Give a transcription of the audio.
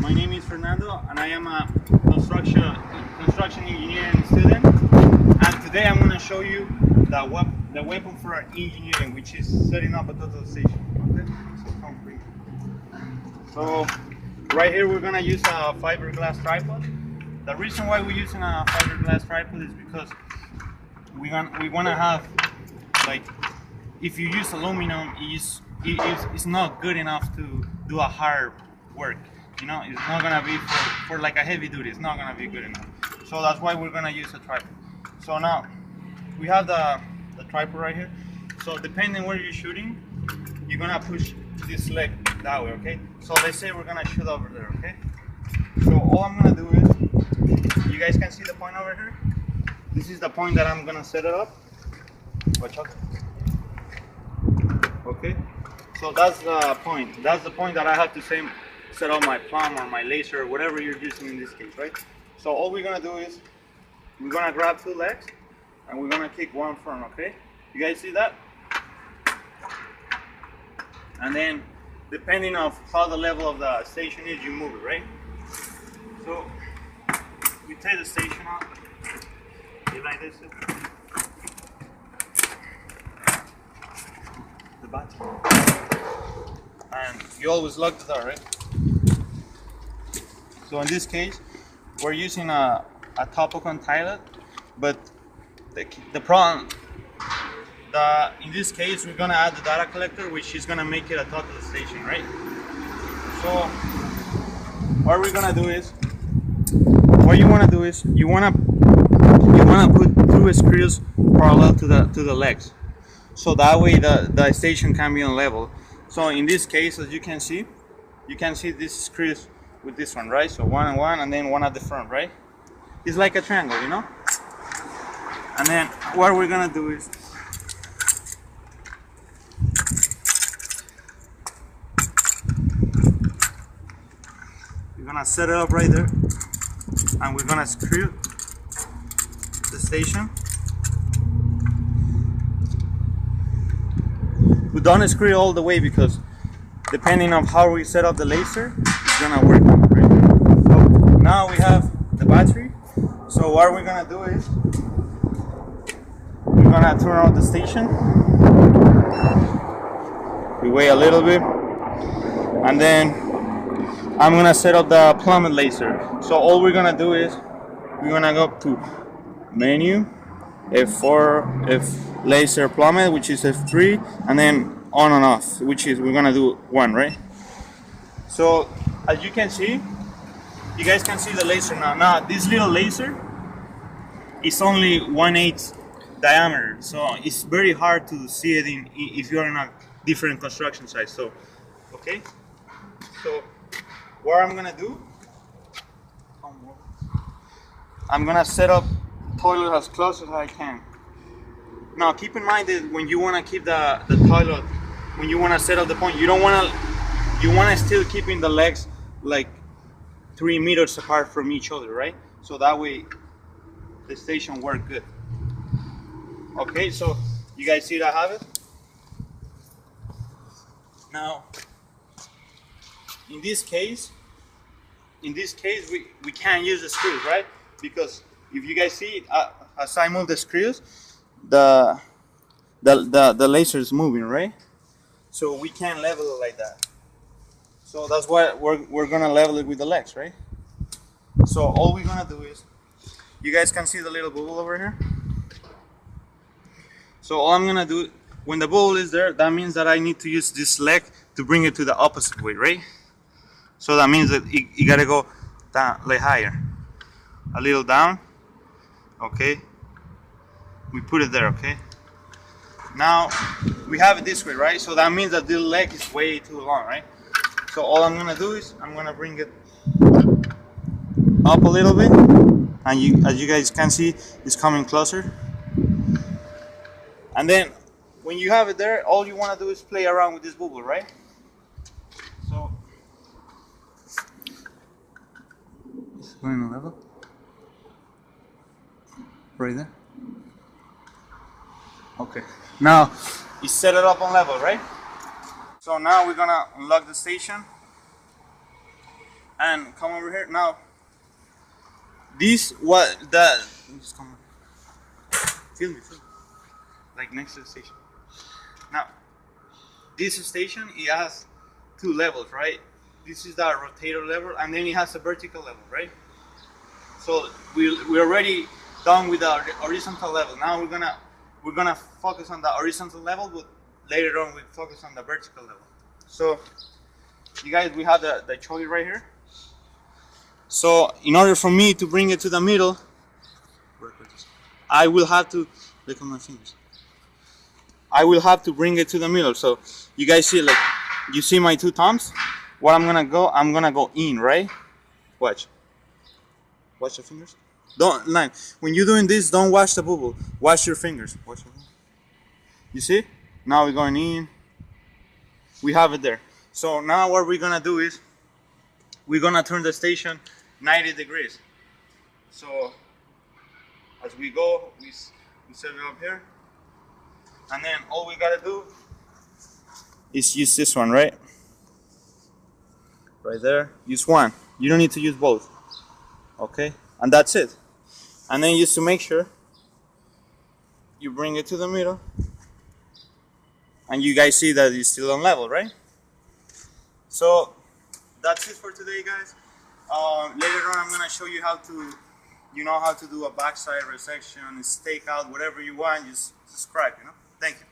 My name is Fernando and I am a construction engineering student, and today I'm going to show you the weapon for engineering, which is setting up a total station. Okay, so come bring it. So right here we're going to use a fiberglass tripod. The reason why we're using a fiberglass tripod is because we want to have, like, if you use aluminum, it's not good enough to do a hard work. You know, it's not gonna be for like a heavy duty. It's not gonna be good enough. So that's why we're gonna use a tripod. So now we have the tripod right here. So depending where you're shooting, you're gonna push this leg that way. Okay. So let's say we're gonna shoot over there. Okay. So all I'm gonna do is, you guys can see the point over here. This is the point that I'm gonna set it up. Watch out. Okay. So that's the point. That's the point that I have to set up my plumb or my laser or whatever you're using in this case, right? So all we're gonna do is we're gonna grab two legs and we're gonna kick one front, okay? You guys see that? And then depending on how the level of the station is, you move it, right? So we take the station out, you like this, the button, and you always lock the door, right? So in this case, we're using a top-on tilet, but the problem, in this case, we're gonna add the data collector, which is gonna make it a total station, right? So what we're gonna do is, you wanna put two screws parallel to the legs, so that way the station can be on level. So in this case, as you can see these screws with this one, right? So one and one, and then one at the front, right? It's like a triangle, you know? And then what we're gonna do is, we're gonna set it up right there, and we're gonna screw the station. We don't screw it all the way because depending on how we set up the laser, it's gonna work. Right? So now we have the battery. So what we're gonna do is we're gonna turn on the station. We wait a little bit, and then I'm gonna set up the plummet laser. So all we're gonna do is we're gonna go to menu, F4, F laser plummet, which is F3, and then on and off, which is we're gonna do one, right? So as you can see, you guys can see the laser now. Now this little laser is only 1/8 diameter, so it's very hard to see it if you're in a different construction site. So okay, so what I'm gonna do, I'm gonna set up toilet as close as I can. Now keep in mind that when you want to keep the toilet, when you want to set up the point, you want to still keeping the legs like 3 meters apart from each other, right? So that way the station work good. Okay, so you guys see that I have it? Now in this case we can't use the screws, right? Because if you guys see, as I move the screws, the laser is moving, right? So we can't level it like that. So that's why we're gonna level it with the legs, right? So all we're gonna do is, you guys can see the little bubble over here. So all I'm gonna do, when the bubble is there, that means that I need to use this leg to bring it to the opposite way, right? So that means that you gotta go down, like higher, a little down. Okay, we put it there. Okay, now we have it this way, right? So that means that the leg is way too long, right? So all I'm gonna do is I'm gonna bring it up a little bit, and as you guys can see, it's coming closer. And then when you have it there, all you want to do is play around with this bubble, right? So it's going on level right there. Okay, now you set it up on level, right? So now we're gonna unlock the station. and come over here. Now, this what that just come on. Feel me, like next to the station. Now, this station, it has two levels, right? This is the rotator level, and then it has a vertical level, right? So we're already done with the horizontal level. Now we're gonna focus on the horizontal level, but later on we focus on the vertical level. So you guys, we have the choice right here. So in order for me to bring it to the middle, I will have to look at my fingers. I will have to bring it to the middle. So you guys see, like, you see my two thumbs? What I'm gonna go in, right? Watch the fingers. Don't, like, when you're doing this, don't wash the bubble. Wash your fingers. Wash your fingers. You see? Now we're going in. We have it there. So now what we're gonna do is we're gonna turn the station 90 degrees. So as we go, we set it up here, and then all we gotta do is use this one, right? Right there. Use one. You don't need to use both. Okay? And that's it. And then just to make sure, you bring it to the middle, and you guys see that it's still on level, right? So that's it for today, guys. Later on, I'm gonna show you how to, how to do a backside resection, stake out, whatever you want. Just subscribe. Thank you.